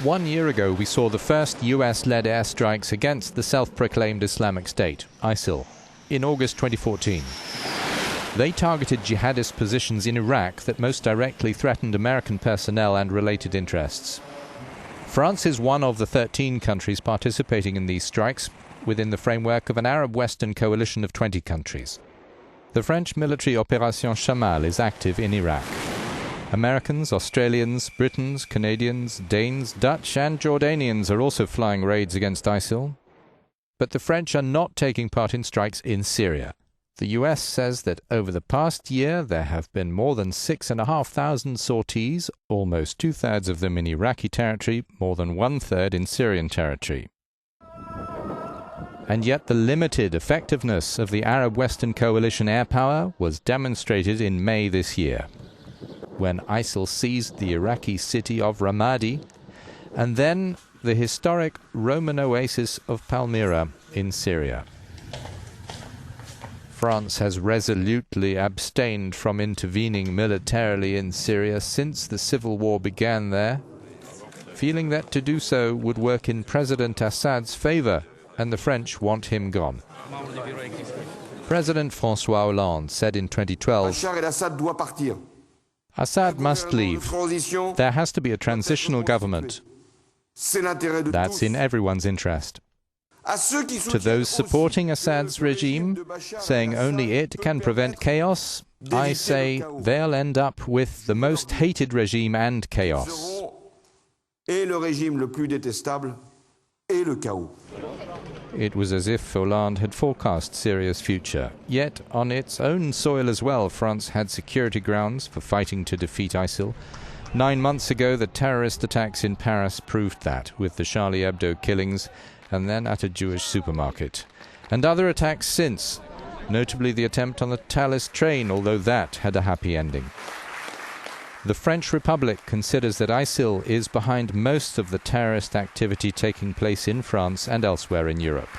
1 year ago, we saw the first US-led airstrikes against the self-proclaimed Islamic State, ISIL, in August 2014. They targeted jihadist positions in Iraq that most directly threatened American personnel and related interests. France is one of the 13 countries participating in these strikes within the framework of an Arab Western coalition of 20 countries. The French military Opération Chammal is active in Iraq. Americans, Australians, Britons, Canadians, Danes, Dutch and Jordanians are also flying raids against ISIL. But the French are not taking part in strikes in Syria. The US says that over the past year there have been more than 6,500 sorties, almost two-thirds of them in Iraqi territory, more than one-third in Syrian territory. And yet the limited effectiveness of the Arab Western Coalition air power was demonstrated in May this year, when ISIL seized the Iraqi city of Ramadi, and then the historic Roman oasis of Palmyra in Syria. France has resolutely abstained from intervening militarily in Syria since the civil war began there, feeling that to do so would work in President Assad's favor, and the French want him gone. President François Hollande said in 2012, Assad must leave. There has to be a transitional government. That's in everyone's interest. To those supporting Assad's regime, saying only it can prevent chaos, I say they'll end up with the most hated regime and chaos. It was as if Hollande had forecast Syria's future. Yet, on its own soil as well, France had security grounds for fighting to defeat ISIL. 9 months ago, the terrorist attacks in Paris proved that, with the Charlie Hebdo killings, and then at a Jewish supermarket. And other attacks since, notably the attempt on the Thalys train, although that had a happy ending. The French Republic considers that ISIL is behind most of the terrorist activity taking place in France and elsewhere in Europe.